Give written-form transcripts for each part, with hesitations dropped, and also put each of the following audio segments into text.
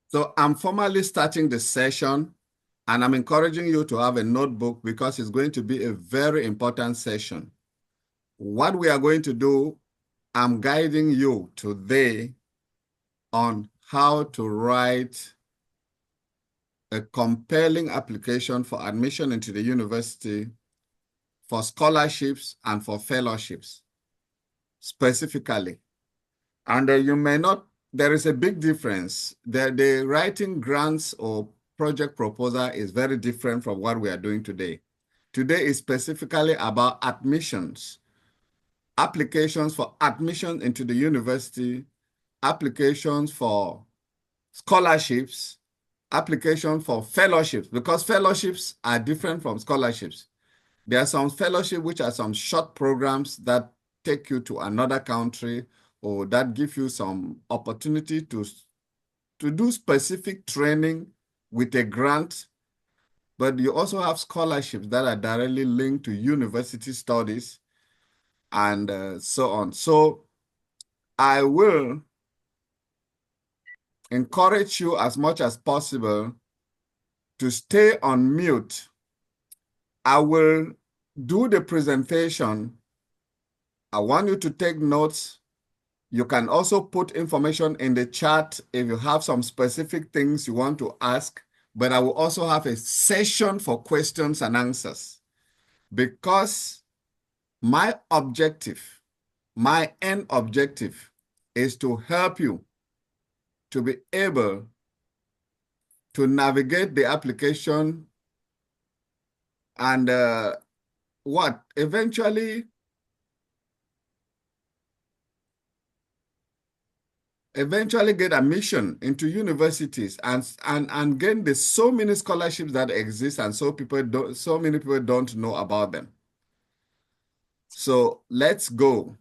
So I'm formally starting the session, and I'm encouraging you to have a notebook because it's going to be a very important session. What we are going to do, I'm guiding you today on how to write a compelling application for admission into the university, for scholarships and for fellowships specifically. And you may not, there is a big difference. The writing grants or project proposal is very different from what we are doing today. Today is specifically about admissions, applications for admission into the university, applications for scholarships, applications for fellowships, because fellowships are different from scholarships. There are some fellowships which are some short programs that take you to another country or that give you some opportunity to do specific training with a grant. But you also have scholarships that are directly linked to university studies and so on. So I will encourage you as much as possible to stay on mute. I will do the presentation. I want you to take notes. You can also put information in the chat if you have some specific things you want to ask, but I will also have a session for questions and answers because my objective, my end objective is to help you to be able to navigate the application and eventually get admission into universities and gain the so many scholarships that exist and so many people don't know about them. So let's go.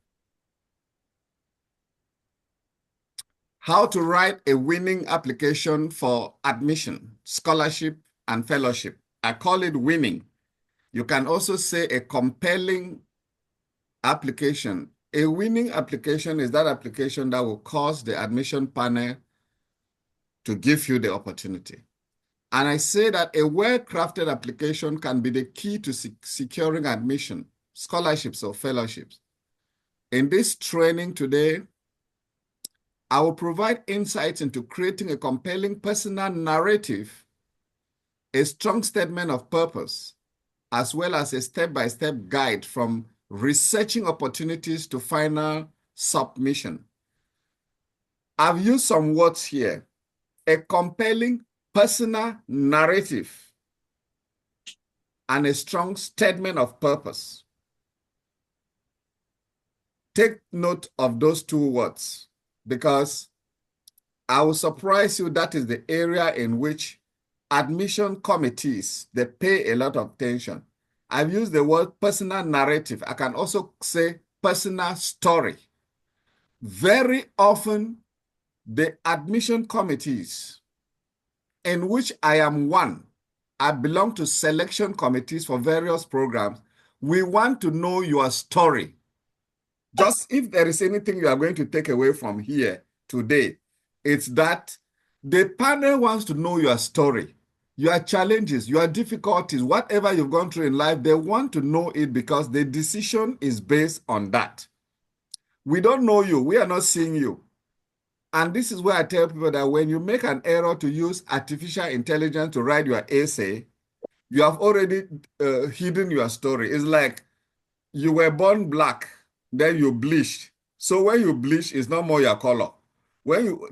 How to write a winning application for admission, scholarship, and fellowship. I call it winning. You can also say a compelling application. A winning application is that application that will cause the admission panel to give you the opportunity. And I say that a well-crafted application can be the key to securing admission, scholarships or fellowships. In this training today, I will provide insights into creating a compelling personal narrative, a strong statement of purpose, as well as a step-by-step guide from researching opportunities to final submission. I've used some words here. A compelling personal narrative and a strong statement of purpose. Take note of those two words because I will surprise you that is the area in which admission committees, they pay a lot of attention. I've used the word personal narrative. I can also say personal story. Very often, the admission committees, in which I am one, I belong to selection committees for various programs. We want to know your story. Just if there is anything you are going to take away from here today, it's that the panel wants to know your story, your challenges, your difficulties, whatever you've gone through in life. They want to know it because the decision is based on that. We don't know you. We are not seeing you. And this is where I tell people that when you make an error to use artificial intelligence to write your essay, you have already hidden your story. It's like you were born black, then you bleached. So when you bleach, it's not more your color.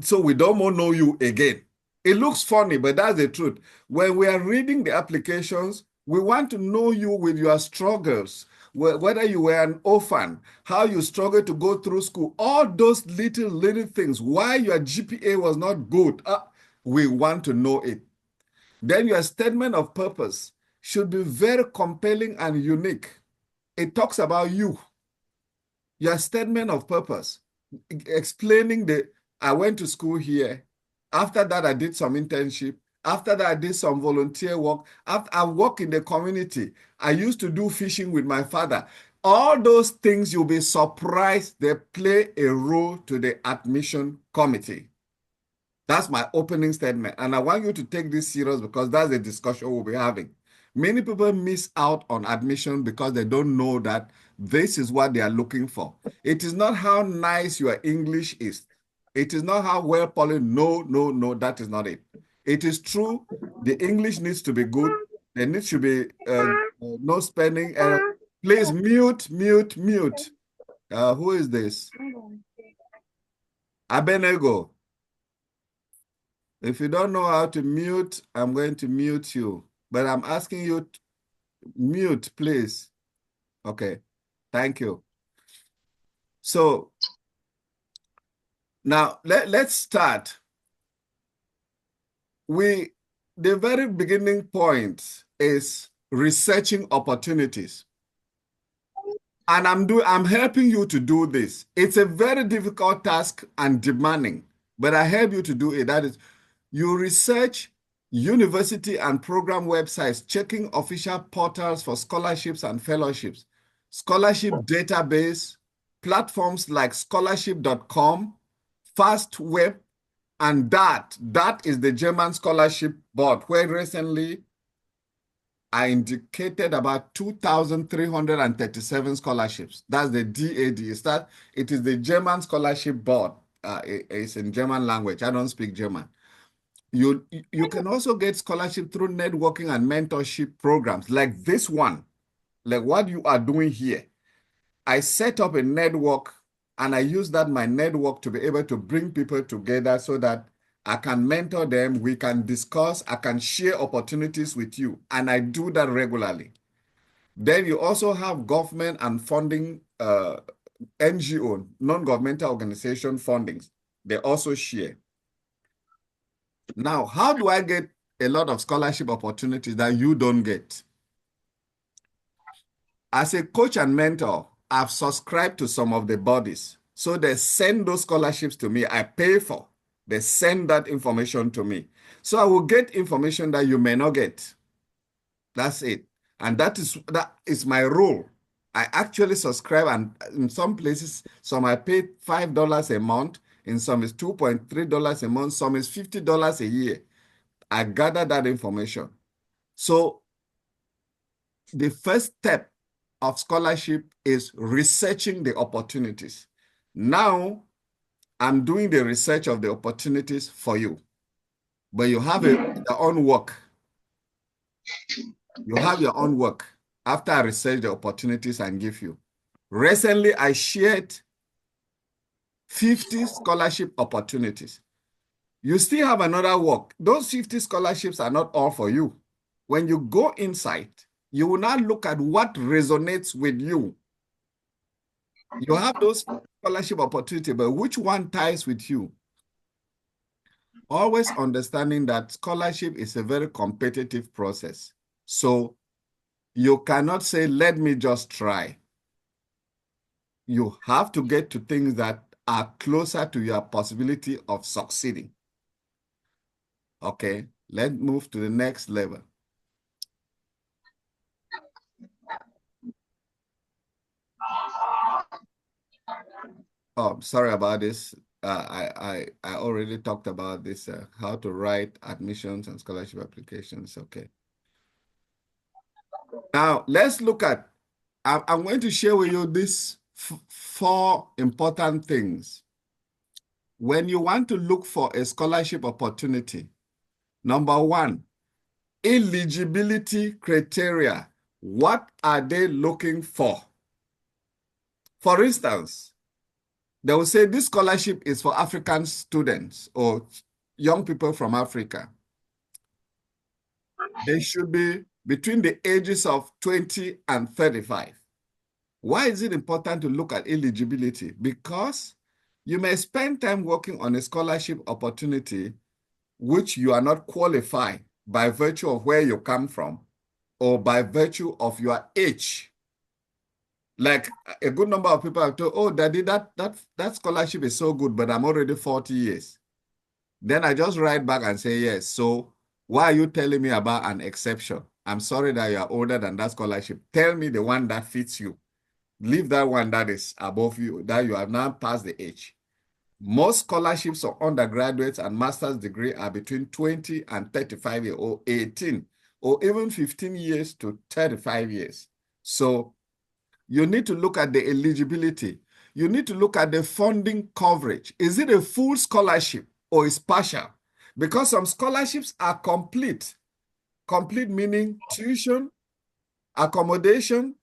So we don't more know you again. It looks funny, but that's the truth. When we are reading the applications, we want to know you with your struggles, whether you were an orphan, how you struggled to go through school, all those little things, why your GPA was not good. We want to know it. Then your statement of purpose should be very compelling and unique. It talks about you. Your statement of purpose, explaining I went to school here. After that, I did some internship. After that, I did some volunteer work. After I work in the community, I used to do fishing with my father. All those things, you'll be surprised, they play a role to the admission committee. That's my opening statement. And I want you to take this serious because that's the discussion we'll be having. Many people miss out on admission because they don't know that this is what they are looking for. It is not how nice your English is. It is not how well polished. No, no, no, that is not it. It is true. The English needs to be good. There needs to be no spelling error. Please mute, mute, mute. Who is this? Abenego. If you don't know how to mute, I'm going to mute you. But I'm asking you to mute, please. Okay, thank you. So now let's start. The very beginning point is researching opportunities. And I'm helping you to do this. It's a very difficult task and demanding, but I help you to do it. That is, you research university and program websites, checking official portals for scholarships and fellowships, scholarship database, platforms like scholarship.com, Fastweb, and DAAD. DAAD is the German scholarship board, where recently I indicated about 2,337 scholarships. That's the DAAD. It is the German scholarship board. It's in German language. I don't speak German. You can also get scholarship through networking and mentorship programs like this one, like what you are doing here. I set up a network and I use my network to be able to bring people together so that I can mentor them, we can discuss, I can share opportunities with you, and I do that regularly. Then you also have government and funding, NGO, non-governmental organization fundings. They also share. Now, how do I get a lot of scholarship opportunities that you don't get? As a coach and mentor, I've subscribed to some of the bodies. So they send those scholarships to me. I pay for. They send that information to me. So I will get information that you may not get. That's it. And that is my role. I actually subscribe, and in some places, some I pay $5 a month, in some is $2.3 a month, some is $50 a year. I gather that information. So the first step of scholarship is researching the opportunities. Now, I'm doing the research of the opportunities for you, but you have your own work. You have your own work after I research the opportunities and give you. Recently, I shared 50 scholarship opportunities. You still have another work. Those 50 scholarships are not all for you. When you go inside, you will now look at what resonates with you. You have those scholarship opportunities, but which one ties with you? Always understanding that scholarship is a very competitive process. So you cannot say, let me just try. You have to get to things that are closer to your possibility of succeeding. Okay, let's move to the next level. Oh, sorry about this. I already talked about this, how to write admissions and scholarship applications. Okay. Now, let's look at, I'm going to share with you these 4 important things. When you want to look for a scholarship opportunity, number 1, eligibility criteria. What are they looking for? For instance, they will say this scholarship is for African students or young people from Africa. They should be between the ages of 20 and 35. Why is it important to look at eligibility? Because you may spend time working on a scholarship opportunity which you are not qualified by virtue of where you come from or by virtue of your age. Like a good number of people have told, oh, Daddy, that scholarship is so good, but I'm already 40 years. Then I just write back and say, yes. So why are you telling me about an exception? I'm sorry that you are older than that scholarship. Tell me the one that fits you. Leave that one that is above you, that you have now passed the age. Most scholarships for undergraduates and master's degree are between 20 and 35 years, or 18, or even 15 years to 35 years. So you need to look at the eligibility. You need to look at the funding coverage. Is it a full scholarship or is partial? Because some scholarships are complete. Complete meaning tuition, accommodation,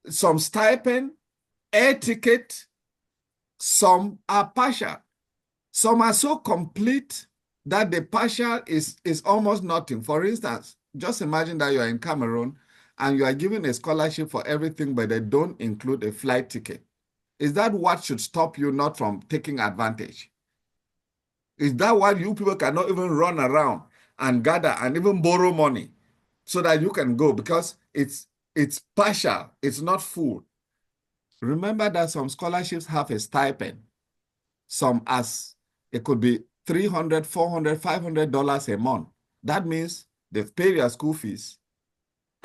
some stipend, air ticket. Some are partial. Some are so complete that the partial is almost nothing. For instance, just imagine that you are in Cameroon and you are given a scholarship for everything, but they don't include a flight ticket. Is that what should stop you not from taking advantage? Is that why you people cannot even run around and gather and even borrow money so that you can go? Because it's partial, it's not full. Remember that some scholarships have a stipend. Some as it could be $300, $400, $500 a month. That means they've paid your school fees,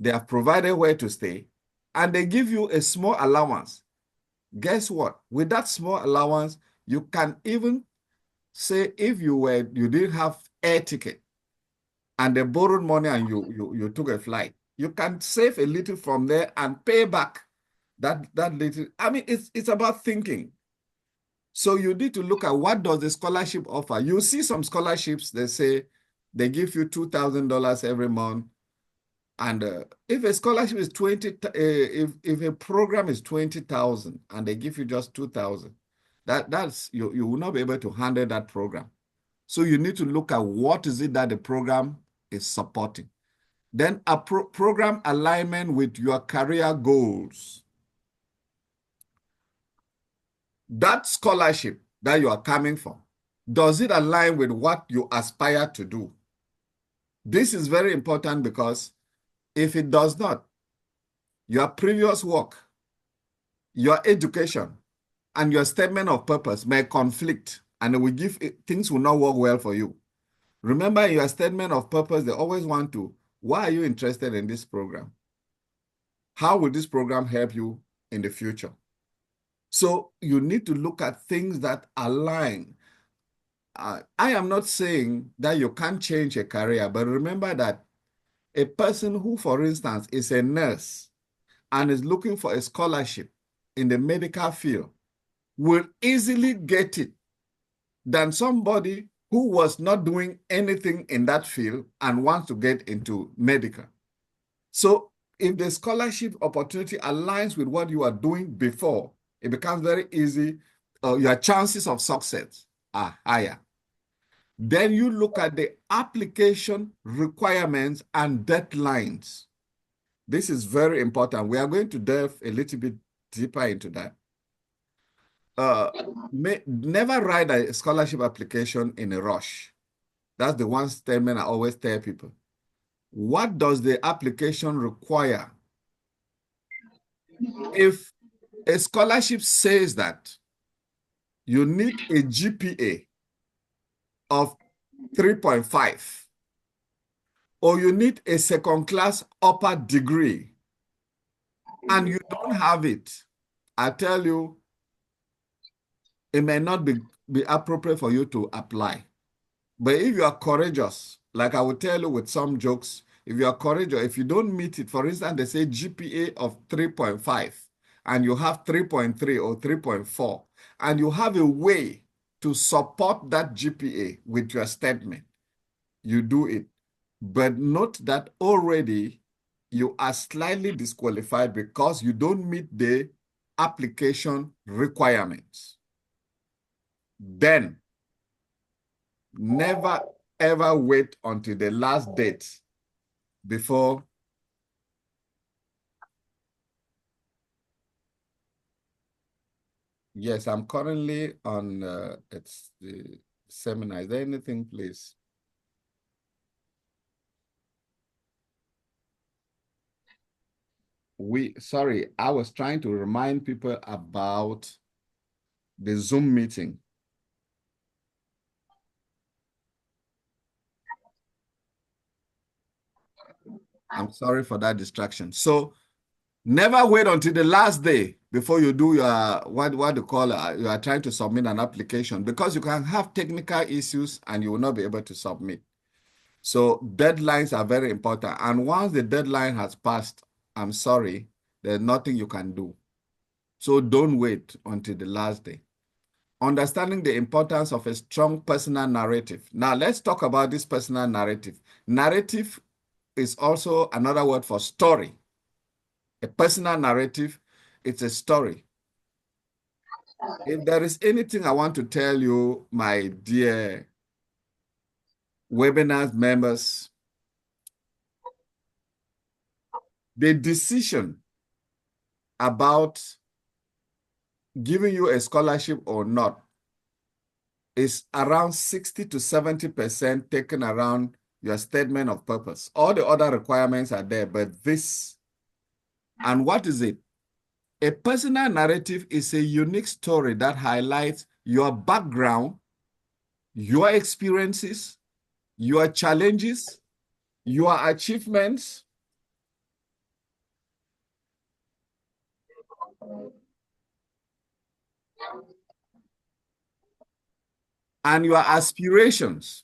they have provided where to stay, and they give you a small allowance. Guess what? With that small allowance, you can even say if you didn't have air ticket and they borrowed money and you took a flight, you can save a little from there and pay back that little. I mean, it's about thinking. So you need to look at what does the scholarship offer. You see some scholarships, they say they give you $2,000 every month. And if a scholarship is 20, if a program is 20,000 and they give you just 2,000, that's you will not be able to handle that program. So you need to look at what is it that the program is supporting. Then a program alignment with your career goals. That scholarship that you are coming from, does it align with what you aspire to do? This is very important because if it does not, your previous work, your education, and your statement of purpose may conflict and it will things will not work well for you. Remember, in your statement of purpose, they always want to, why are you interested in this program? How will this program help you in the future? So you need to look at things that align. I am not saying that you can't change a career, but remember that a person who, for instance, is a nurse and is looking for a scholarship in the medical field will easily get it than somebody who was not doing anything in that field and wants to get into medical. So if the scholarship opportunity aligns with what you are doing before, it becomes very easy. Your chances of success are higher. Then you look at the application requirements and deadlines. This is very important. We are going to delve a little bit deeper into that. Never write a scholarship application in a rush. That's the one statement I always tell people. What does the application require? If a scholarship says that you need a GPA of 3.5, or you need a second-class upper degree, and you don't have it, I tell you, it may not be appropriate for you to apply. But if you are courageous, like I will tell you with some jokes, if you are courageous, if you don't meet it, for instance, they say GPA of 3.5, and you have 3.3 or 3.4, and you have a way to support that GPA with your statement, you do it. But note that already you are slightly disqualified because you don't meet the application requirements. Then never ever wait until the last date before. Yes, I'm currently on it's the seminar. Is there anything, please? Sorry, I was trying to remind people about the Zoom meeting. I'm sorry for that distraction. So Never wait until the last day before you do your what you call you are trying to submit an application, because you can have technical issues and you will not be able to submit. So deadlines are very important. And once the deadline has passed, I'm sorry, there's nothing you can do. So don't wait until the last day. Understanding the importance of a strong personal narrative. Now let's talk about this personal narrative. Narrative is also another word for story. A personal narrative, it's a story. If there is anything I want to tell you, my dear webinar members, the decision about giving you a scholarship or not is around 60 to 70% taken around your statement of purpose. All the other requirements are there, but this, and what is it? A personal narrative is a unique story that highlights your background, your experiences, your challenges, your achievements, and your aspirations.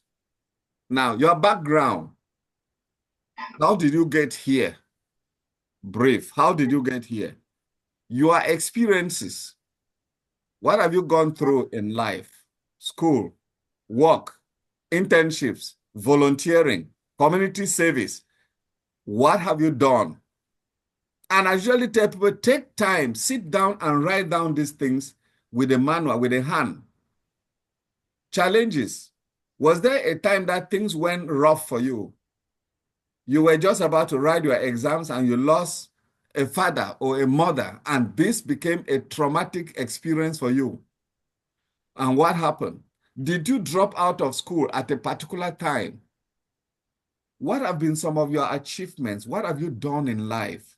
Now, your background. How did you get here? Brief. How did you get here? Your experiences. What have you gone through in life? School, work, internships, volunteering, community service. What have you done? And I usually tell people, take time, sit down and write down these things with a manual, with a hand. Challenges. Was there a time that things went rough for you? You were just about to write your exams and you lost a father or a mother, and this became a traumatic experience for you. And what happened? Did you drop out of school at a particular time? What have been some of your achievements? What have you done in life?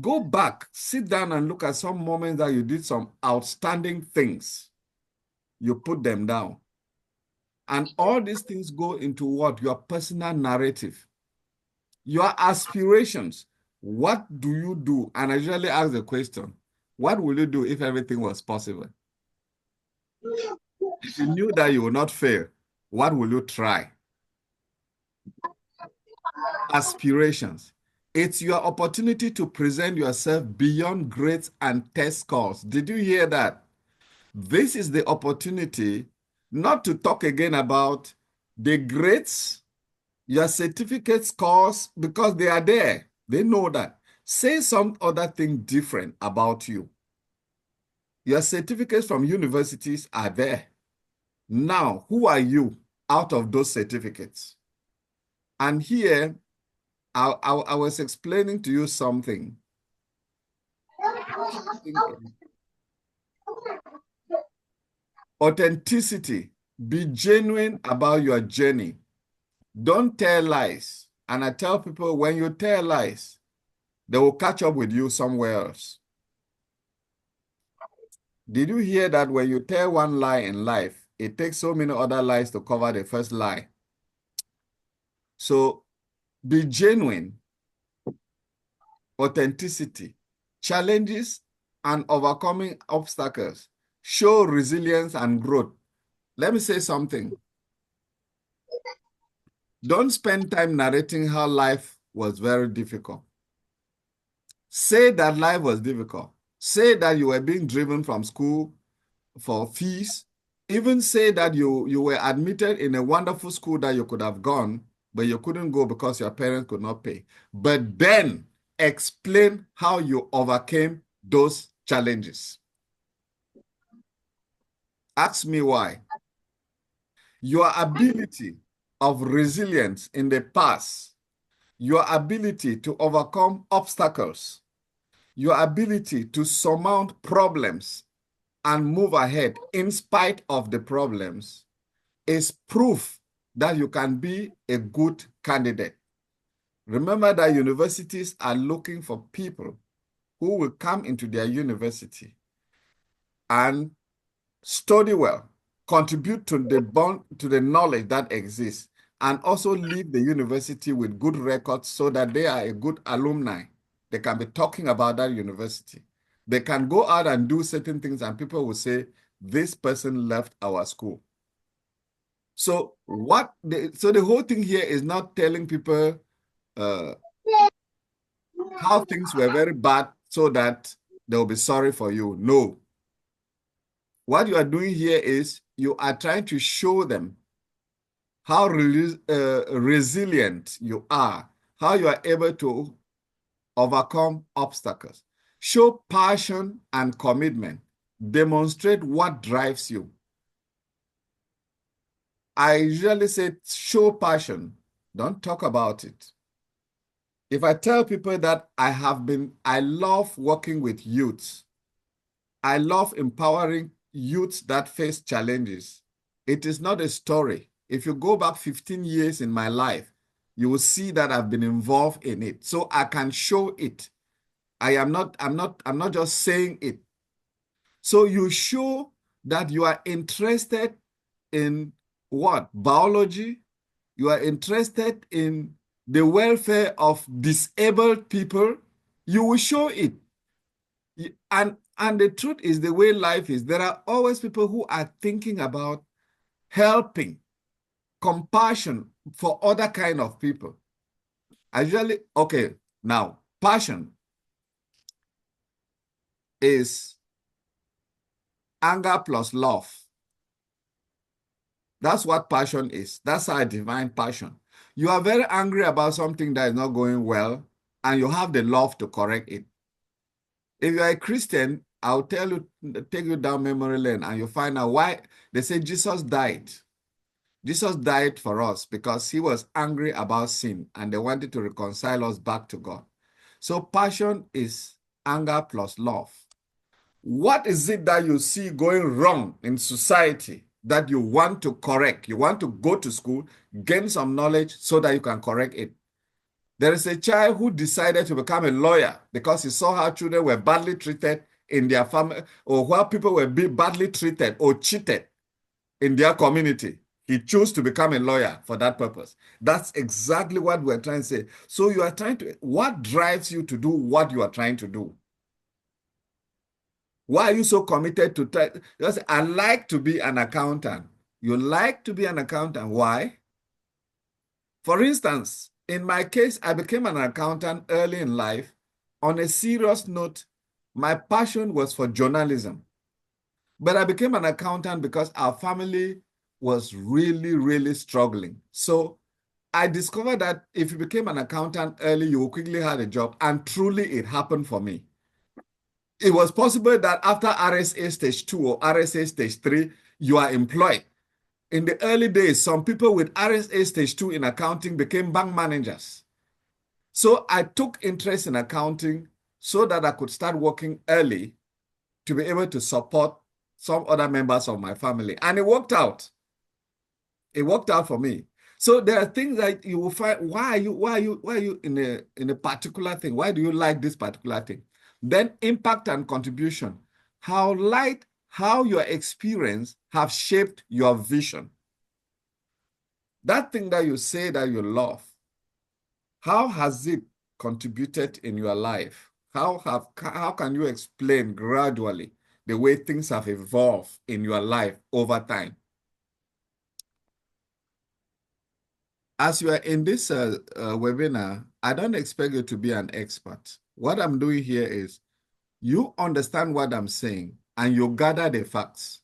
Go back, sit down and look at some moments that you did some outstanding things. You put them down. And all these things go into what? Your personal narrative. Your aspirations. What do you do? And I usually ask the question, what will you do if everything was possible? If you knew that you would not fail, what will you try? Aspirations. It's your opportunity to present yourself beyond grades and test scores. Did you hear that? This is the opportunity not to talk again about the grades, your certificate scores, because they are there. They know that. Say some other thing different about you. Your certificates from universities are there. Now, who are you out of those certificates? And here, I was explaining to you something. Authenticity. Be genuine about your journey. Don't tell lies. And I tell people, when you tell lies, they will catch up with you somewhere else. Did you hear that when you tell one lie in life, it takes so many other lies to cover the first lie? So be genuine, authenticity, challenges and overcoming obstacles, show resilience and growth. Let me say something. Don't spend time narrating how life was very difficult. Say that life was difficult. Say that you were being driven from school for fees. Even say that you were admitted in a wonderful school that you could have gone, but you couldn't go because your parents could not pay. But then explain how you overcame those challenges. Ask me why. Your ability of resilience in the past, your ability to overcome obstacles, your ability to surmount problems and move ahead in spite of the problems is proof that you can be a good candidate. Remember that universities are looking for people who will come into their university and study well, contribute to the knowledge that exists, and also leave the university with good records so that they are a good alumni. They can be talking about that university. They can go out and do certain things and people will say, this person left our school. So the whole thing here is not telling people uh, how things were very bad so that they'll be sorry for you. No. What you are doing here is you are trying to show them how resilient you are, how you are able to overcome obstacles. Show passion and commitment. Demonstrate what drives you. I usually say show passion. Don't talk about it. If I tell people that I love working with youths, I love empowering youths that face challenges. It is not a story. If you go back 15 years in my life, you will see that I've been involved in it. So I can show it. I'm not just saying it. So you show that you are interested in what? Biology. You are interested in the welfare of disabled people. You will show it. And the truth is the way life is. There are always people who are thinking about helping, compassion for other kind of people. Okay, now, passion is anger plus love. That's what passion is. That's how I define passion. You are very angry about something that is not going well, and you have the love to correct it. If you are a Christian, I'll take you down memory lane, and you'll find out why they say Jesus died. Jesus died for us because he was angry about sin, and they wanted to reconcile us back to God. So passion is anger plus love. What is it that you see going wrong in society that you want to correct? You want to go to school, gain some knowledge so that you can correct it. There is a child who decided to become a lawyer because he saw how children were badly treated in their family, or where people were being badly treated or cheated in their community. He chose to become a lawyer for that purpose. That's exactly what we're trying to say. So you are trying to, what drives you to do what you are trying to do? Why are you so committed to try? Just, I like to be an accountant. You like to be an accountant. Why? For instance, in my case, I became an accountant early in life. On a serious note, my passion was for journalism. But I became an accountant because our family was really, really struggling. So I discovered that if you became an accountant early, you will quickly have a job. And truly, it happened for me. It was possible that after RSA stage 2 or RSA stage 3, you are employed. In the early days, some people with RSA stage 2 in accounting became bank managers. So I took interest in accounting so that I could start working early to be able to support some other members of my family. And it worked out. It worked out for me. So there are things that you will find, why are you in a particular thing? Why do you like this particular thing? Then impact and contribution. How your experience have shaped your vision. That thing that you say that you love, how has it contributed in your life? How can you explain gradually the way things have evolved in your life over time? As you are in this webinar, I don't expect you to be an expert. What I'm doing here is you understand what I'm saying and you gather the facts.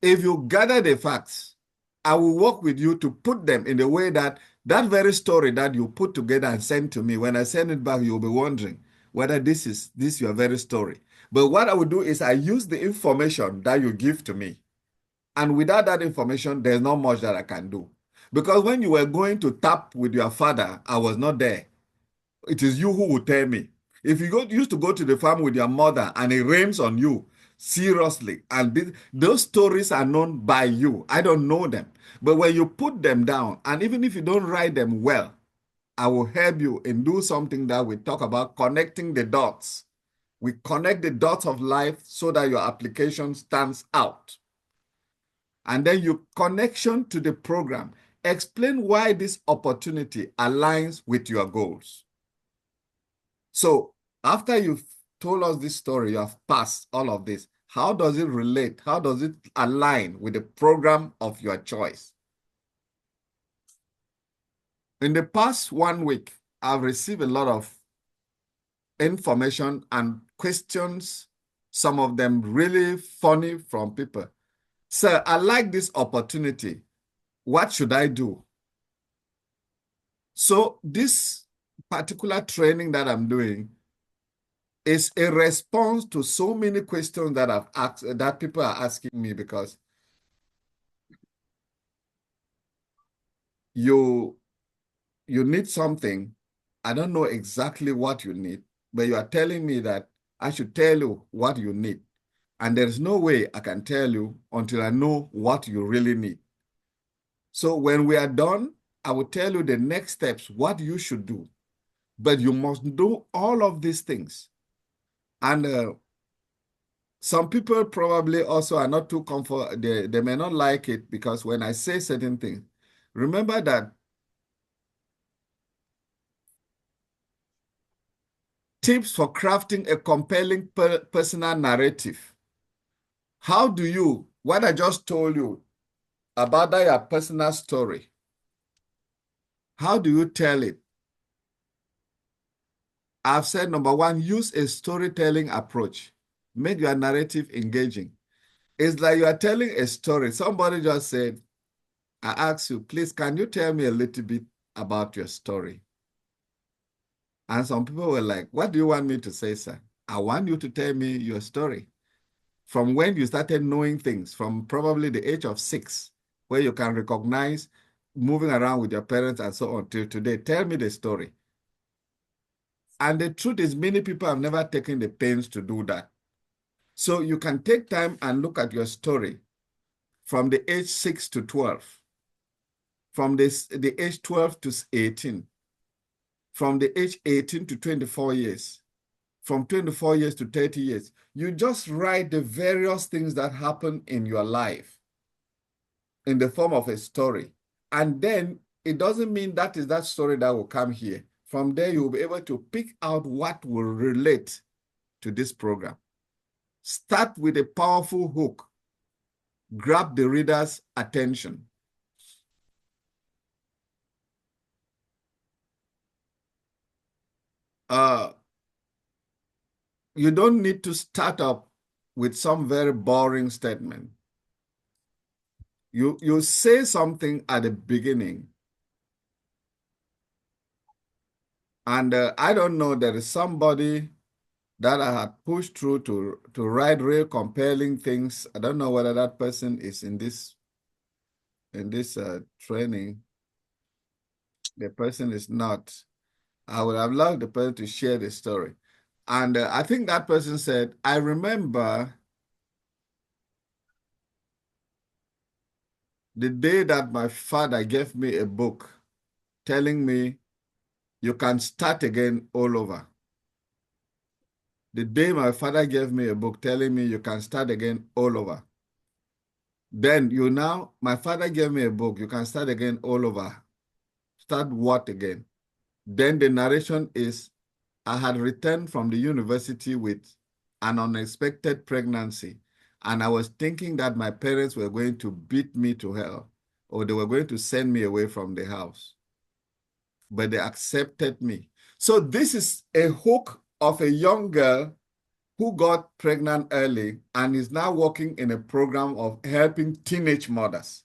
If you gather the facts, I will work with you to put them in the way that very story that you put together and send to me, when I send it back, you'll be wondering whether this is your very story. But what I will do is I use the information that you give to me. And without that information, there's not much that I can do. Because when you were going to tap with your father, I was not there. It is you who will tell me. If you used to go to the farm with your mother and it rains on you, seriously, and those stories are known by you. I don't know them. But when you put them down, and even if you don't write them well, I will help you and do something that we talk about connecting the dots. We connect the dots of life so that your application stands out. And then your connection to the program. Explain why this opportunity aligns with your goals. So after you've told us this story, you have passed all of this. How does it relate? How does it align with the program of your choice? In the past 1 week, I've received a lot of information and questions, some of them really funny from people. Sir, I like this opportunity. What should I do? So this particular training that I'm doing is a response to so many questions that I've asked, that people are asking me, because you need something. I don't know exactly what you need, but you are telling me that I should tell you what you need. And there's no way I can tell you until I know what you really need. So when we are done, I will tell you the next steps, what you should do. But you must do all of these things. And some people probably also are not too comfortable. They may not like it, because when I say certain things, remember that tips for crafting a compelling personal narrative. How do you, what I just told you about that your personal story, how do you tell it? I've said, number one, use a storytelling approach. Make your narrative engaging. It's like you are telling a story. Somebody just said, I asked you, please, can you tell me a little bit about your story? And some people were like, what do you want me to say, sir? I want you to tell me your story. From when you started knowing things, from probably the age of 6, where you can recognize moving around with your parents and so on till today. Tell me the story. And the truth is, many people have never taken the pains to do that. So you can take time and look at your story from the age 6 to 12, from the age 12 to 18, from the age 18 to 24 years, from 24 years to 30 years. You just write the various things that happen in your life in the form of a story. And then it doesn't mean that is that story that will come here. From there, you'll be able to pick out what will relate to this program. Start with a powerful hook. Grab the reader's attention. You don't need to start up with some very boring statement. You say something at the beginning. And I don't know, there is somebody that I had pushed through to write real compelling things. I don't know whether that person is in this training. The person is not. I would have loved the person to share the story. And I think that person said, I remember the day that my father gave me a book telling me you can start again all over. The day my father gave me a book telling me you can start again all over. Then my father gave me a book, you can start again all over. Start what again? Then the narration is, I had returned from the university with an unexpected pregnancy. And I was thinking that my parents were going to beat me to hell, or they were going to send me away from the house. But they accepted me. So this is a hook of a young girl who got pregnant early and is now working in a program of helping teenage mothers.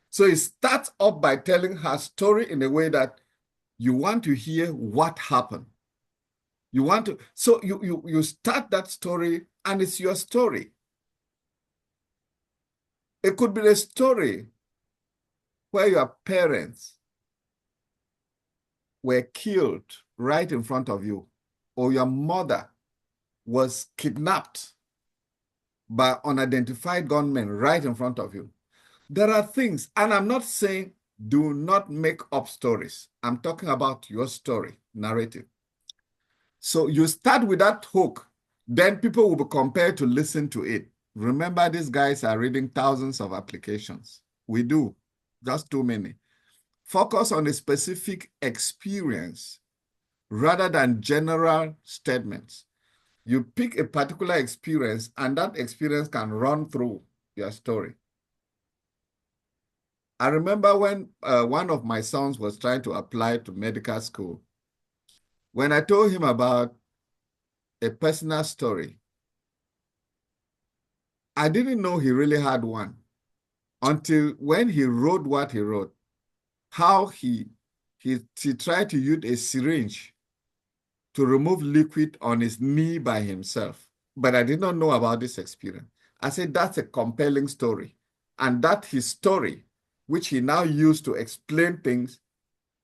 So it starts up by telling her story in a way that you want to hear what happened. You want to, so you start that story and it's your story. It could be the story where your parents were killed right in front of you, or your mother was kidnapped by unidentified gunmen right in front of you. There are things, and I'm not saying do not make up stories. I'm talking about your story, narrative. So you start with that hook, then people will be compelled to listen to it. Remember, these guys are reading thousands of applications. We do, just too many. Focus on a specific experience rather than general statements. You pick a particular experience, and that experience can run through your story. I remember when one of my sons was trying to apply to medical school. When I told him about a personal story, I didn't know he really had one until when he wrote what he wrote, how he tried to use a syringe to remove liquid on his knee by himself. But I did not know about this experience. I said, that's a compelling story. And that his story, which he now used to explain things,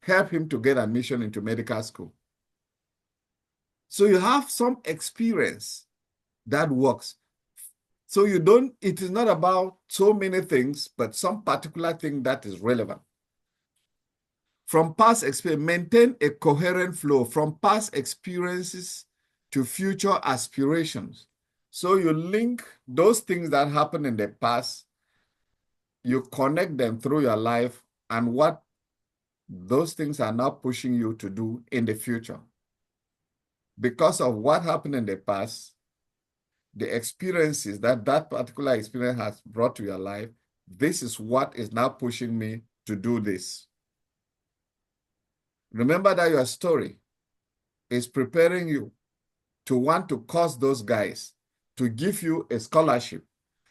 helped him to get admission into medical school. So you have some experience that works. So it is not about so many things, but some particular thing that is relevant. From past experience, maintain a coherent flow from past experiences to future aspirations. So you link those things that happened in the past, you connect them through your life and what those things are now pushing you to do in the future. Because of what happened in the past, the experiences that particular experience has brought to your life, this is what is now pushing me to do this. Remember that your story is preparing you to want to cause those guys to give you a scholarship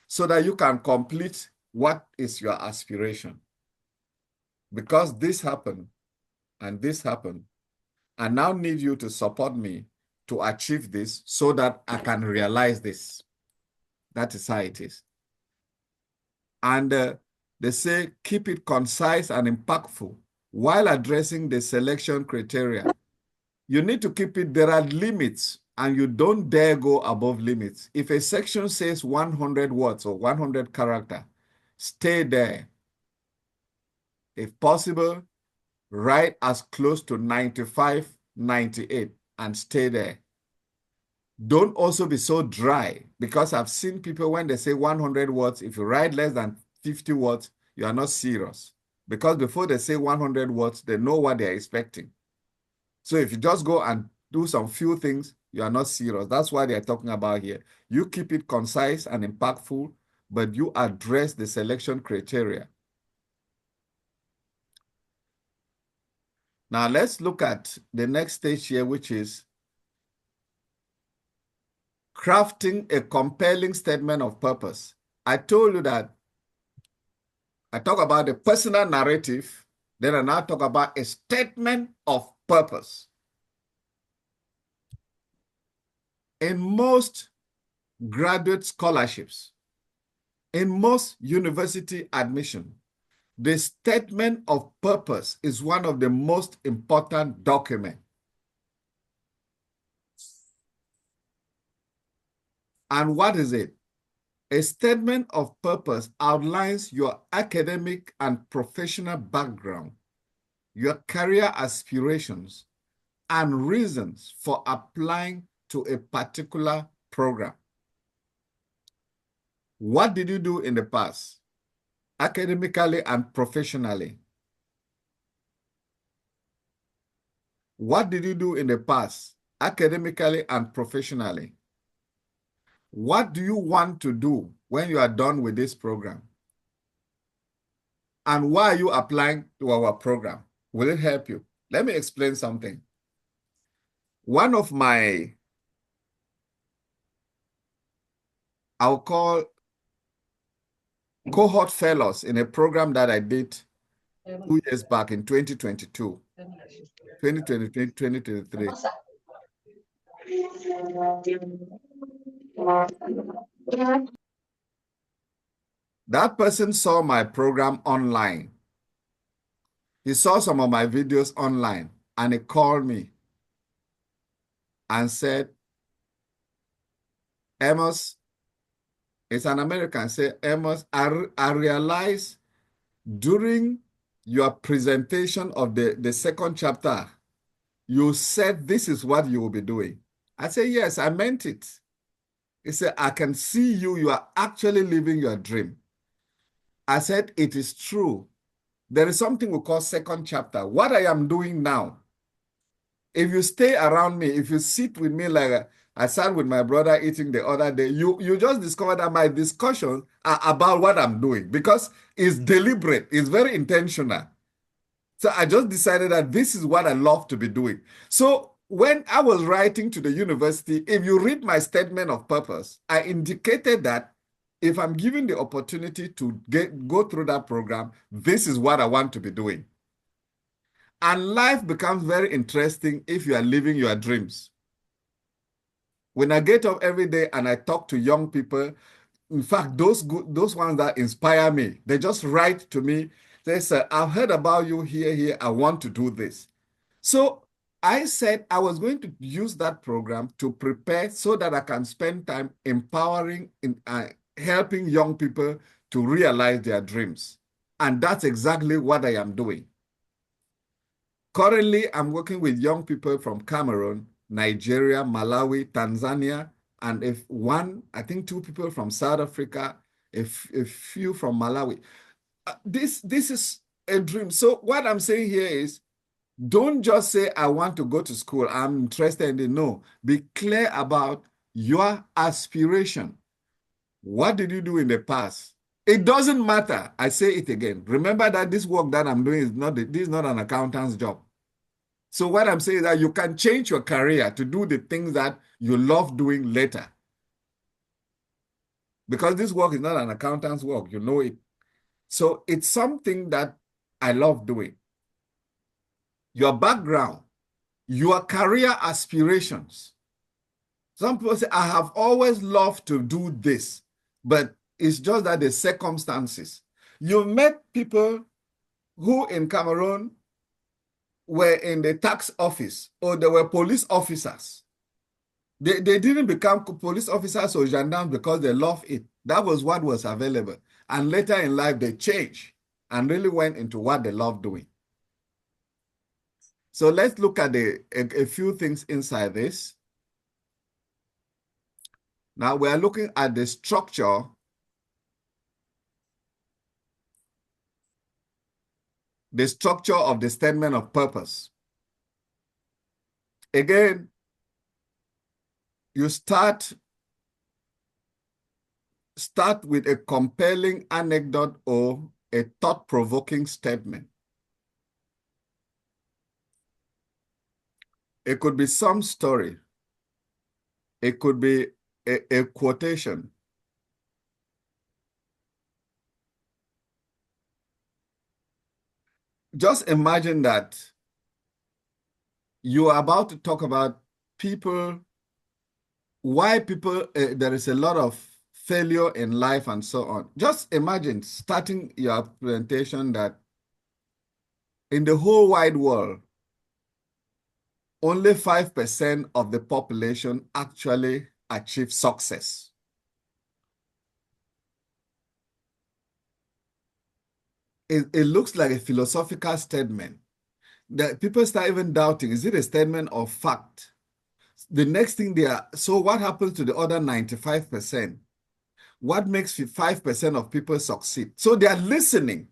so that you can complete what is your aspiration. Because this happened and this happened, I now need you to support me to achieve this so that I can realize this. That is how it is. And they say, keep it concise and impactful while addressing the selection criteria. You need to keep it, there are limits, and you don't dare go above limits. If a section says 100 words or 100 character, stay there. If possible, write as close to 95, 98, and stay there. Don't also be so dry, because I've seen people when they say 100 words, if you write less than 50 words, you are not serious. Because before they say 100 words, they know what they're expecting. So if you just go and do some few things, you are not serious. That's why they're talking about here. You keep it concise and impactful, but you address the selection criteria. Now let's look at the next stage here, which is crafting a compelling statement of purpose. I told you that I talk about the personal narrative, then I now talk about a statement of purpose. In most graduate scholarships, in most university admission, the statement of purpose is one of the most important documents. And what is it? A statement of purpose outlines your academic and professional background, your career aspirations, and reasons for applying to a particular program. What did you do in the past, academically and professionally? What did you do in the past, academically and professionally? What do you want to do when you are done with this program? And why are you applying to our program? Will it help you? Let me explain something. One of my, I'll call cohort fellows in a program that I did 2 years back in 2022, 2023, 2023. That person saw my program online. He saw some of my videos online and he called me and said, Amos, it's an American, said, Amos, I realized during your presentation of the second chapter, you said this is what you will be doing. I said, yes, I meant it. He said, I can see you are actually living your dream. I said, it is true. There is something we call second chapter. What I am doing now If you stay around me, if you sit with me like I sat with my brother eating the other day, you just discover that my discussions are about what I'm doing because it's deliberate, it's very intentional. So I just decided that this is what I love to be doing. So when I was writing to the university, if you read my statement of purpose, I indicated that if I'm given the opportunity to go through that program, this is what I want to be doing. And life becomes very interesting if you are living your dreams. When I get up every day and I talk to young people, in fact, those ones that inspire me, they just write to me. They say, I've heard about you here. I want to do this. So I said I was going to use that program to prepare so that I can spend time empowering, helping young people to realize their dreams. And that's exactly what I am doing. Currently, I'm working with young people from Cameroon, Nigeria, Malawi, Tanzania, and I think two people from South Africa, a few from Malawi. This is a dream. So what I'm saying here is, don't just say, I want to go to school. I'm interested in it. No, be clear about your aspiration. What did you do in the past? It doesn't matter. I say it again. Remember that this work that I'm doing this is not an accountant's job. So what I'm saying is that you can change your career to do the things that you love doing later. Because this work is not an accountant's work, you know it. So it's something that I love doing. Your background, your career aspirations. Some people say, I have always loved to do this, but it's just that the circumstances. You met people who in Cameroon were in the tax office or they were police officers. They didn't become police officers or gendarmes because they love it. That was what was available. And later in life, they changed and really went into what they love doing. So let's look at a few things inside this. Now we are looking at the structure of the statement of purpose. Again, you start with a compelling anecdote or a thought-provoking statement. It could be some story. It could be a quotation. Just imagine that you are about to talk about why there is a lot of failure in life and so on. Just imagine starting your presentation that in the whole wide world, only 5% of the population actually achieve success. It looks like a philosophical statement that people start even doubting, is it a statement of fact? The next thing so what happens to the other 95%? What makes 5% of people succeed? So they are listening.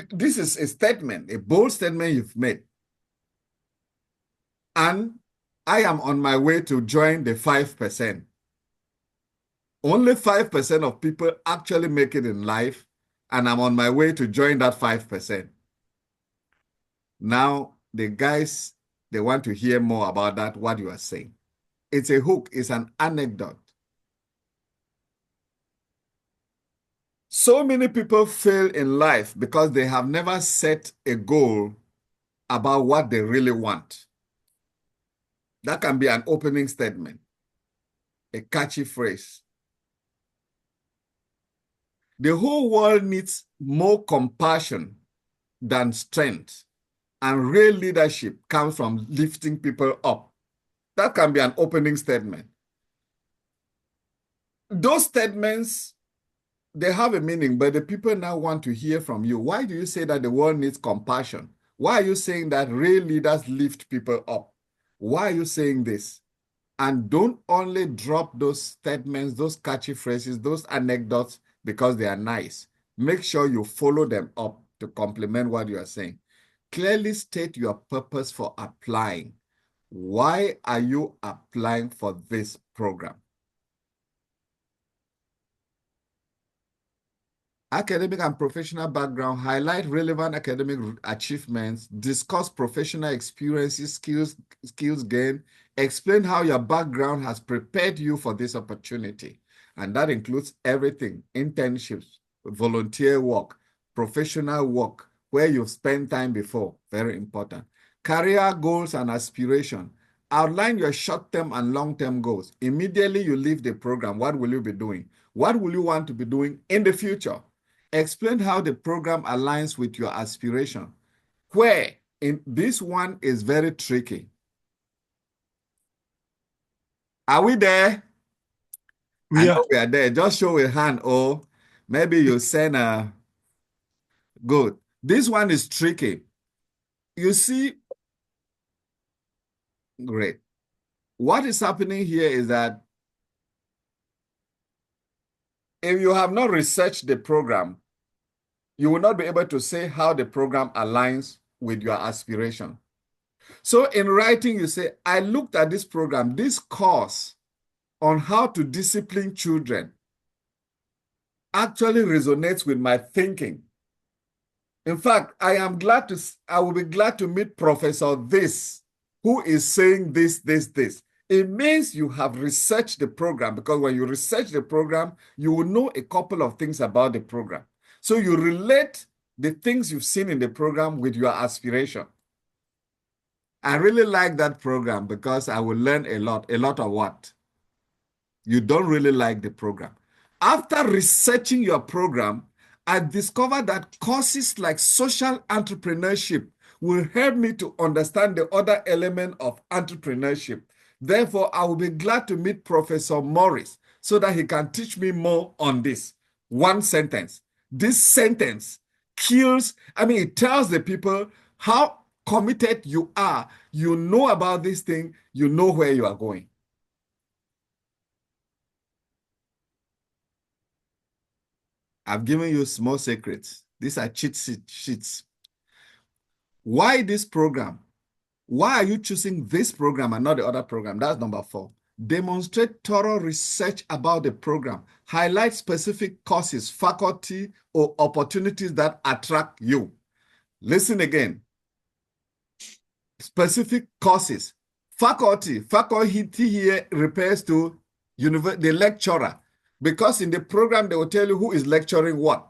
This is a statement, a bold statement you've made. And I am on my way to join the 5%. Only 5% of people actually make it in life, and I'm on my way to join that 5%. Now, the guys, they want to hear more about that, what you are saying. It's a hook, it's an anecdote. So many people fail in life because they have never set a goal about what they really want. That can be an opening statement, a catchy phrase. The whole world needs more compassion than strength, and real leadership comes from lifting people up. That can be an opening statement. Those statements, they have a meaning, but the people now want to hear from you. Why do you say that the world needs compassion? Why are you saying that real leaders lift people up? Why are you saying this? And don't only drop those statements, those catchy phrases, those anecdotes because they are nice. Make sure you follow them up to complement what you are saying. Clearly state your purpose for applying. Why are you applying for this program? Academic and professional background, highlight relevant academic achievements, discuss professional experiences, skills gained, explain how your background has prepared you for this opportunity. And that includes everything: internships, volunteer work, professional work, where you've spent time before, very important. Career goals and aspiration. Outline your short-term and long-term goals. Immediately you leave the program, what will you be doing? What will you want to be doing in the future? Explain how the program aligns with your aspiration. Where in this one is very tricky. Are we there? I Yeah. know we are there. Just show a hand, or maybe you send a good. This one is tricky. You see, great. What is happening here is that if you have not researched the program, you will not be able to say how the program aligns with your aspiration. So in writing, you say, I looked at this program, this course on how to discipline children actually resonates with my thinking. In fact, I will be glad to meet Professor this, who is saying this. It means you have researched the program, because when you research the program, you will know a couple of things about the program. So you relate the things you've seen in the program with your aspiration. I really like that program because I will learn a lot of what? You don't really like the program. After researching your program, I discovered that courses like social entrepreneurship will help me to understand the other element of entrepreneurship. Therefore, I will be glad to meet Professor Morris so that he can teach me more on this. One sentence. This sentence it tells the people how committed you are. You know about this thing, you know where you are going. I've given you small secrets. These are cheat sheets. Why this program? Why are you choosing this program and not the other program? That's number 4. Demonstrate thorough research about the program. Highlight specific courses, faculty, or opportunities that attract you. Listen again. Specific courses. Faculty here refers to the lecturer, because in the program they will tell you who is lecturing what.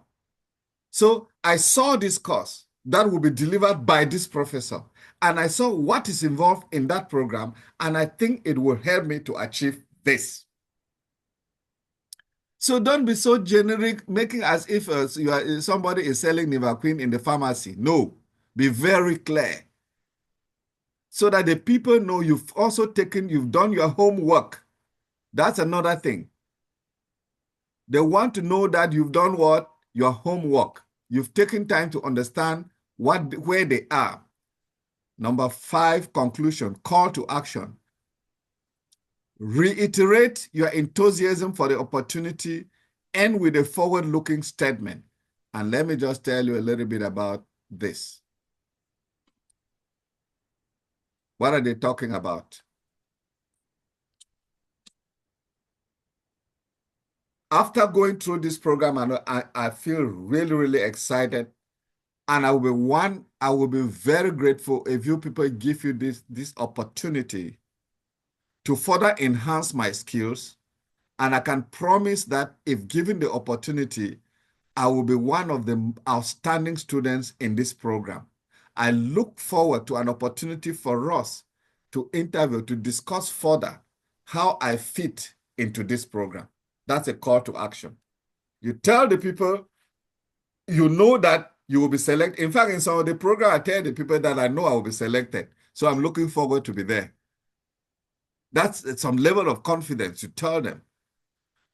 So I saw this course that will be delivered by this professor, and I saw what is involved in that program, and I think it will help me to achieve this. So don't be so generic, making as if somebody is selling Nivaquin in the pharmacy. No, be very clear so that the people know you've done your homework. That's another thing. They want to know that you've done what? Your homework. You've taken time to understand where they are. Number 5, conclusion, call to action. Reiterate your enthusiasm for the opportunity, and with a forward-looking statement. And let me just tell you a little bit about this. What are they talking about? After going through this program, I feel really, really excited. And I will be very grateful if you people give you this opportunity to further enhance my skills. And I can promise that if given the opportunity, I will be one of the outstanding students in this program. I look forward to an opportunity for us to interview, to discuss further how I fit into this program. That's a call to action. You tell the people you know that you will be selected. In fact, in some of the program, I tell the people that I know I will be selected. So I'm looking forward to be there. That's some level of confidence you tell them.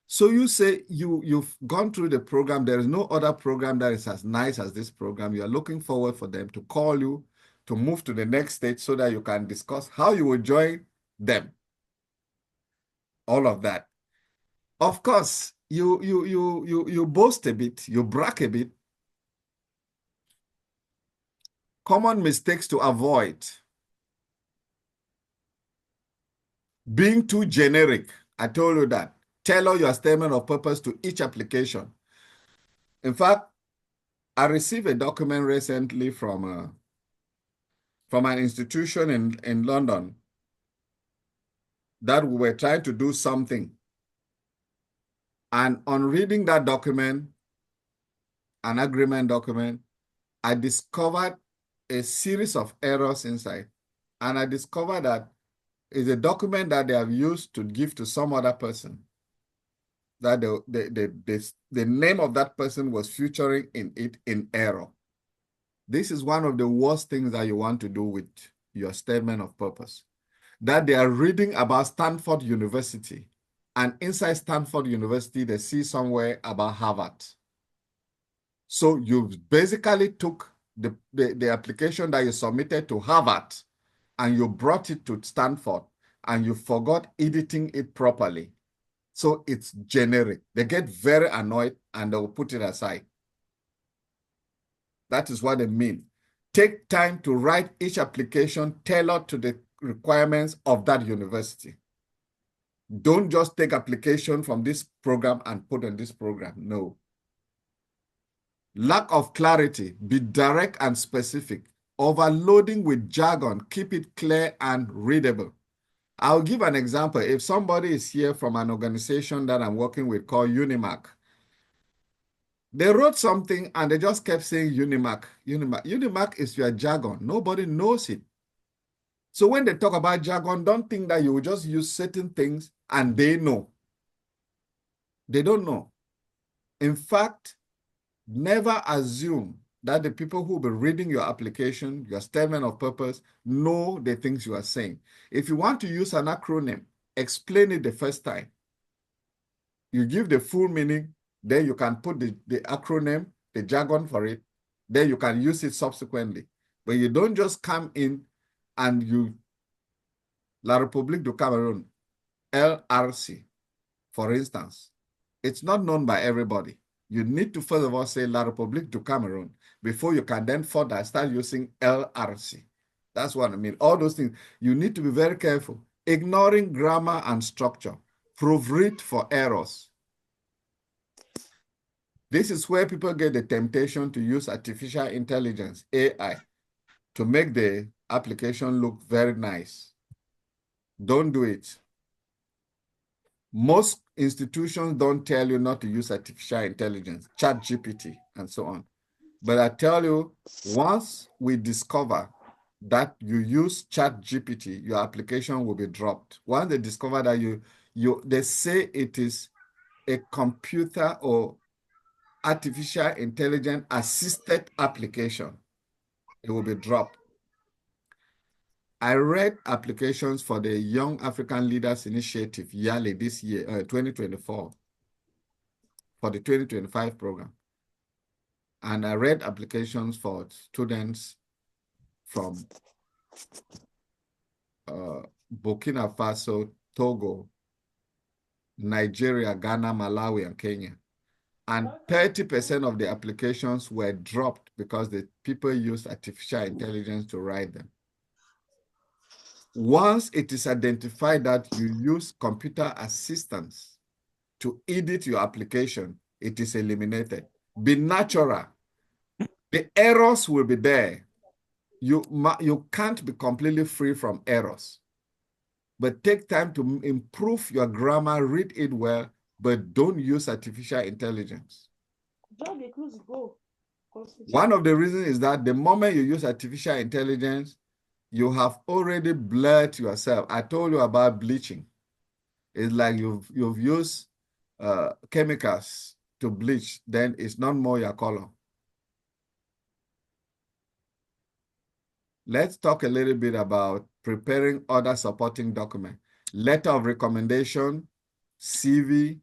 So you say you've gone through the program. There is no other program that is as nice as this program. You are looking forward for them to call you to move to the next stage so that you can discuss how you will join them. All of that. Of course, you boast a bit, you brag a bit. Common mistakes to avoid. Being too generic, I told you that. Tailor your statement of purpose to each application. In fact, I received a document recently from an institution in London that we were trying to do something. And on reading that document, an agreement document, I discovered a series of errors inside. And I discovered that it's a document that they have used to give to some other person. That the name of that person was featuring in it in error. This is one of the worst things that you want to do with your statement of purpose. That they are reading about Stanford University, and inside Stanford University, they see somewhere about Harvard. So you basically took the application that you submitted to Harvard and you brought it to Stanford and you forgot editing it properly. So it's generic. They get very annoyed and they will put it aside. That is what they mean. Take time to write each application tailored to the requirements of that university. Don't just take application from this program and put in this program. No. Lack of clarity. Be direct and specific. Overloading with jargon. Keep it clear and readable. I'll give an example. If somebody is here from an organization that I'm working with called Unimac, they wrote something and they just kept saying Unimac, Unimac. Unimac is your jargon. Nobody knows it. So when they talk about jargon, don't think that you will just use certain things and they know. They don't know. In fact, never assume that the people who will be reading your application, your statement of purpose, know the things you are saying. If you want to use an acronym, explain it the first time. You give the full meaning, then you can put the acronym, the jargon for it, then you can use it subsequently. But you don't just come in and you, La République du Cameroon, LRC, for instance. It's not known by everybody. You need to first of all say La République du Cameroon before you can then further start using LRC. That's what I mean. All those things, you need to be very careful. Ignoring grammar and structure. Proofread for errors. This is where people get the temptation to use artificial intelligence, AI, to make the application look very nice. Don't do it. Most institutions don't tell you not to use artificial intelligence, ChatGPT, and so on. But I tell you, once we discover that you use ChatGPT, your application will be dropped. Once they discover that they say it is a computer or artificial intelligence assisted application, it will be dropped. I read applications for the Young African Leaders Initiative yearly this year, 2024, for the 2025 program. And I read applications for students from Burkina Faso, Togo, Nigeria, Ghana, Malawi, and Kenya. And 30% of the applications were dropped because the people used artificial intelligence to write them. Once it is identified that you use computer assistance to edit your application, it is eliminated. Be natural. The errors will be there. You can't be completely free from errors. But take time to improve your grammar, read it well, but don't use artificial intelligence. One of the reasons is that the moment you use artificial intelligence, you have already blurred yourself. I told you about bleaching. It's like you've used chemicals to bleach, then it's not more your color. Let's talk a little bit about preparing other supporting documents. Letter of recommendation, CV,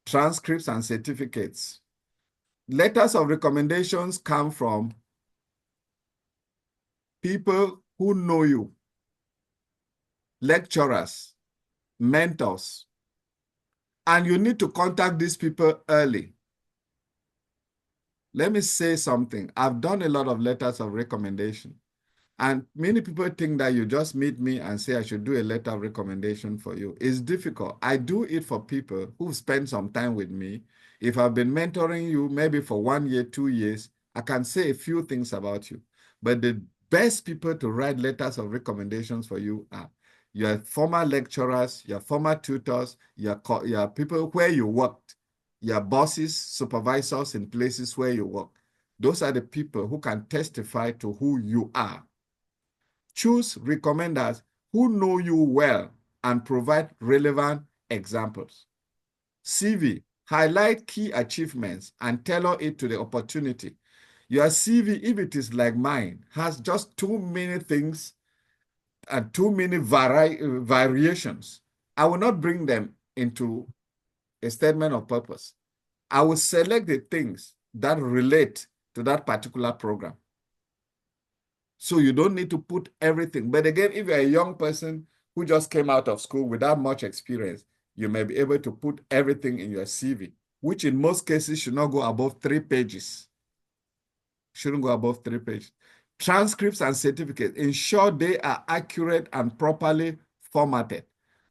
transcripts, and certificates. Letters of recommendations come from people who know you, lecturers, mentors, and you need to contact these people early. Let me say something. I've done a lot of letters of recommendation. And many people think that you just meet me and say I should do a letter of recommendation for you. It's difficult. I do it for people who spend some time with me. If I've been mentoring you maybe for 1 year, 2 years, I can say a few things about you. But the best people to write letters of recommendations for you are your former lecturers, your former tutors, your people where you worked, your bosses, supervisors in places where you work. Those are the people who can testify to who you are. Choose recommenders who know you well and provide relevant examples. CV, highlight key achievements and tailor it to the opportunity. Your CV, if it is like mine, has just too many things and too many variations. I will not bring them into a statement of purpose. I will select the things that relate to that particular program. So you don't need to put everything. But again, if you're a young person who just came out of school without much experience, you may be able to put everything in your CV, which in most cases should not go above 3 pages. Shouldn't go above 3 pages. Transcripts and certificates, ensure they are accurate and properly formatted.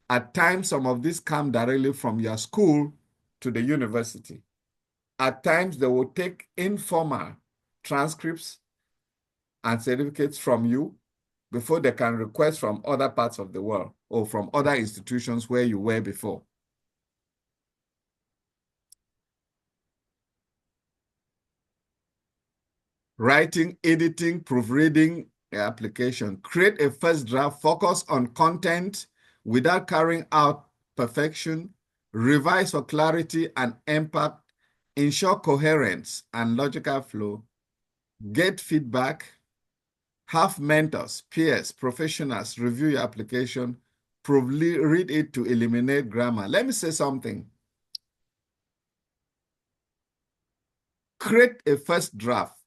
At times, some of these come directly from your school to the university. At times, they will take informal transcripts and certificates from you before they can request from other parts of the world or from other institutions where you were before. Writing, editing, proofreading application. Create a first draft, focus on content without carrying out perfection. Revise for clarity and impact. Ensure coherence and logical flow. Get feedback. Have mentors, peers, professionals review your application. Read it to eliminate grammar. Let me say something. Create a first draft.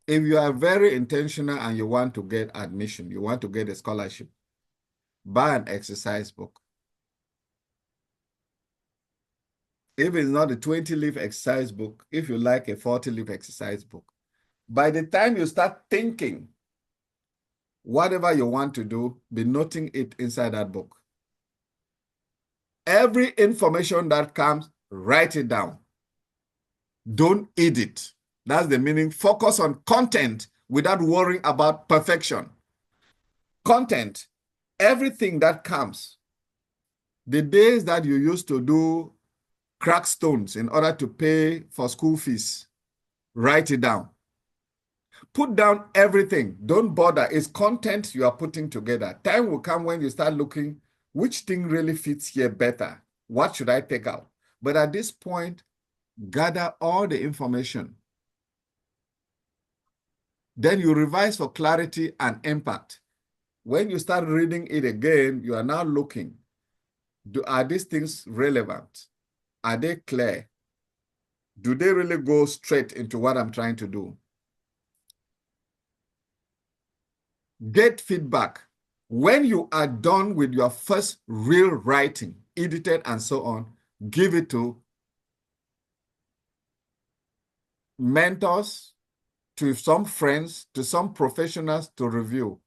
If you are very intentional and you want to get admission, you want to get a scholarship, buy an exercise book. If it's not a 20-leaf exercise book, if you like a 40-leaf exercise book, by the time you start thinking, whatever you want to do, be noting it inside that book. Every information that comes, write it down. Don't edit. That's the meaning. Focus on content without worrying about perfection. Content, everything that comes. The days that you used to do crack stones in order to pay for school fees, write it down. Put down everything. Don't bother. It's content you are putting together. Time will come when you start looking, which thing really fits here better? What should I take out? But at this point, gather all the information. Then you revise for clarity and impact. When you start reading it again, you are now looking. Are these things relevant? Are they clear? Do they really go straight into what I'm trying to do? Get feedback. When you are done with your first real writing, edited and so on, give it to mentors, to some friends, to some professionals to review.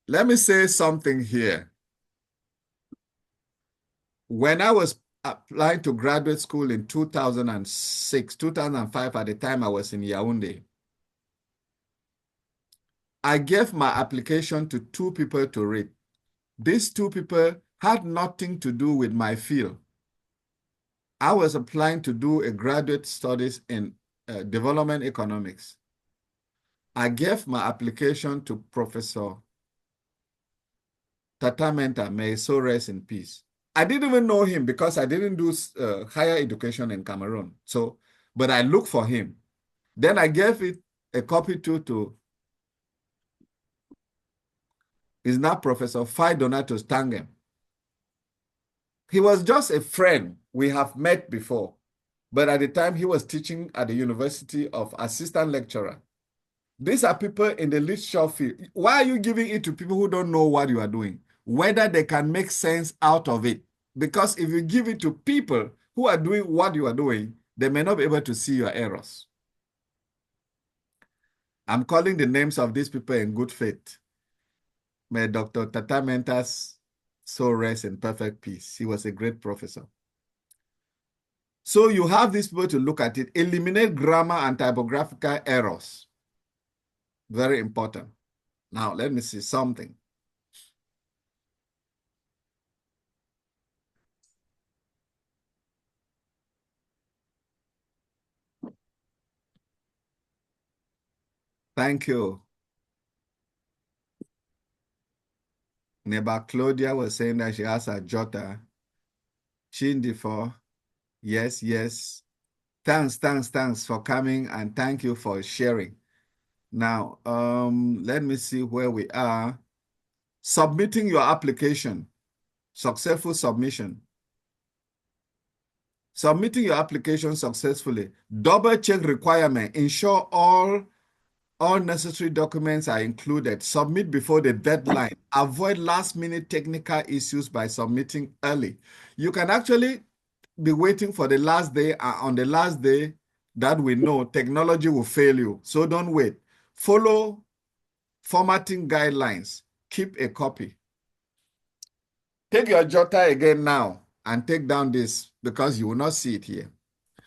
Let me say something here. When I was applying to graduate school in 2006, 2005, at the time I was in Yaoundé, I gave my application to 2 people to read. These 2 people had nothing to do with my field. I was applying to do a graduate studies in development economics. I gave my application to Professor Tatamenta, may so rest in peace. I didn't even know him because I didn't do higher education in Cameroon. So, but I looked for him. Then I gave it a copy to is now Professor Fai Donatus Tangem. He was just a friend. We have met before. But at the time, he was teaching at the University of Assistant Lecturer. These are people in the literature field. Why are you giving it to people who don't know what you are doing? Whether they can make sense out of it. Because if you give it to people who are doing what you are doing, they may not be able to see your errors. I'm calling the names of these people in good faith. May Dr. Tata Mentas so rest in perfect peace. He was a great professor. So you have these people to look at it. Eliminate grammar and typographical errors. Very important. Now, let me see something. Thank you. Neighbor Claudia was saying that she has a jotter. Chindi for, yes, yes. Thanks for coming, and thank you for sharing. Now, let me see where we are. Submitting your application. Successful submission. Submitting your application successfully. Double check requirement. Ensure all necessary documents are included. Submit before the deadline. Avoid last-minute technical issues by submitting early. You can actually be waiting for the last day, and on the last day that we know, technology will fail you. So don't wait. Follow formatting guidelines. Keep a copy. Take your jotter again now and take down this because you will not see it here.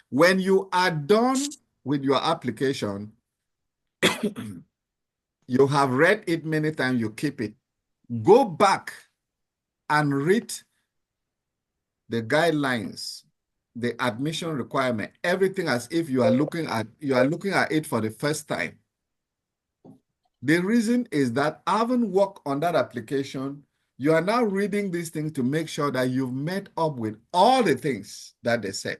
When you are done with your application, you have read it many times, you keep it. Go back and read the guidelines, the admission requirement, everything as if you are looking at it for the first time. The reason is that having worked on that application, you are now reading these things to make sure that you've met up with all the things that they said.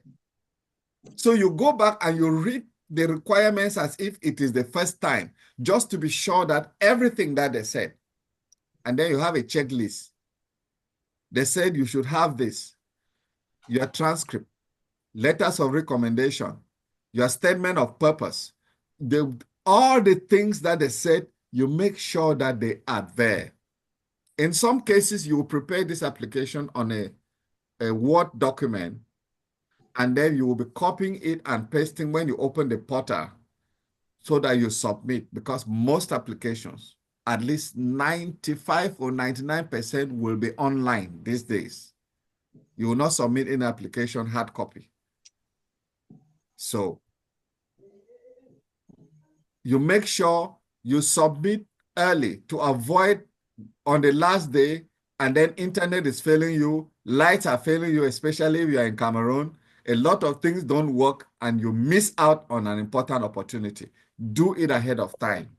So you go back and you read the requirements as if it is the first time, just to be sure that everything that they said. And then you have a checklist. They said you should have this, your transcript, letters of recommendation, your statement of purpose. All the things that they said, you make sure that they are there. In some cases, you will prepare this application on a Word document, and then you will be copying it and pasting when you open the portal so that you submit, because most applications, at least 95 or 99% will be online these days. You will not submit an application hard copy. So you make sure you submit early to avoid on the last day, and then internet is failing you, lights are failing you, especially if you are in Cameroon. A lot of things don't work and you miss out on an important opportunity. Do it ahead of time.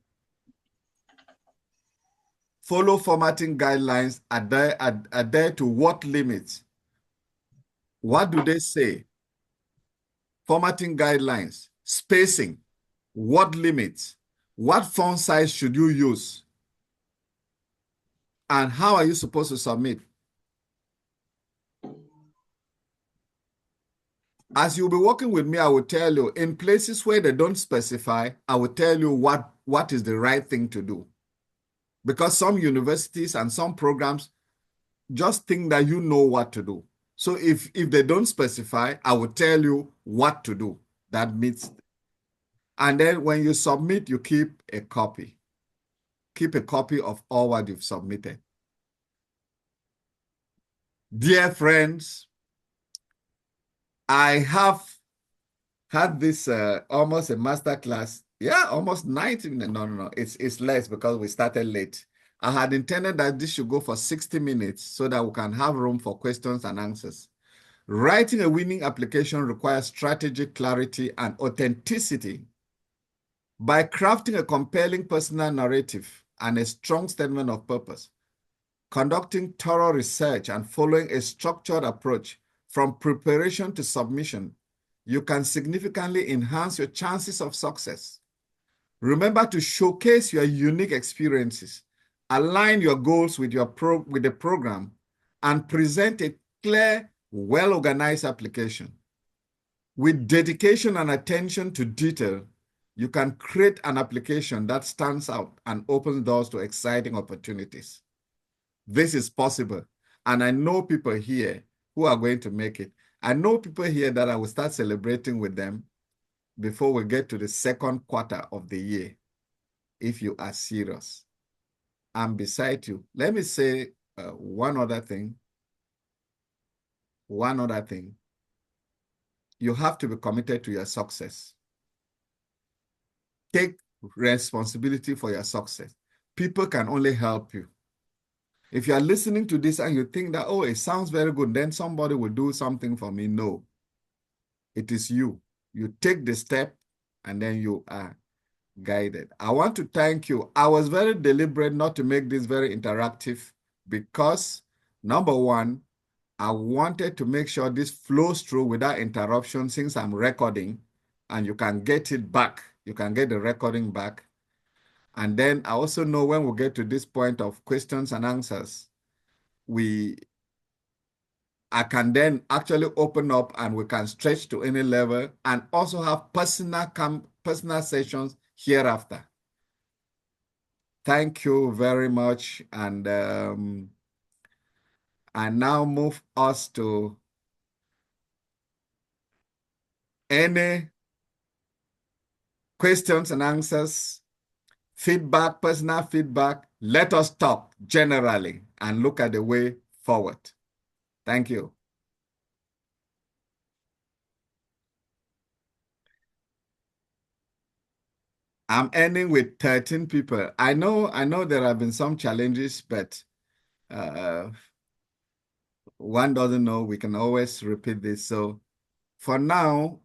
Follow formatting guidelines, adhere to what limits. What do they say? Formatting guidelines, spacing, what limits, what font size should you use, and how are you supposed to submit? As you'll be working with me, I will tell you, in places where they don't specify, I will tell you what is the right thing to do. Because some universities and some programs just think that you know what to do. So if they don't specify, I will tell you what to do. That means, and then when you submit, you keep a copy. Keep a copy of all what you've submitted. Dear friends, I have had this almost a master class. Yeah, almost 90 minutes. No. It's less because we started late. I had intended that this should go for 60 minutes so that we can have room for questions and answers. Writing a winning application requires strategy, clarity, and authenticity. By crafting a compelling personal narrative and a strong statement of purpose, conducting thorough research and following a structured approach from preparation to submission, you can significantly enhance your chances of success. Remember to showcase your unique experiences, align your goals with the program, and present a clear, well-organized application. With dedication and attention to detail, you can create an application that stands out and opens doors to exciting opportunities. This is possible, and I know people here who are going to make it. I know people here that I will start celebrating with them before we get to the second quarter of the year. if you are serious. I'm beside you. Let me say one other thing. One other thing. You have to be committed to your success. Take responsibility for your success. People can only help you. If you are listening to this and you think that, oh, it sounds very good, then somebody will do something for me. No, it is you. You take the step and then you are guided. I want to thank you. I was very deliberate not to make this very interactive because, number one, I wanted to make sure this flows through without interruption since I'm recording and you can get it back. You can get the recording back. And then I also know when we get to this point of questions and answers, I can then actually open up and we can stretch to any level and also have personal sessions hereafter. Thank you very much. And I now move us to any questions and answers, feedback, personal feedback. Let us talk generally and look at the way forward. Thank you. I'm ending with 13 people. I know there have been some challenges, but one doesn't know. We can always repeat this. So for now,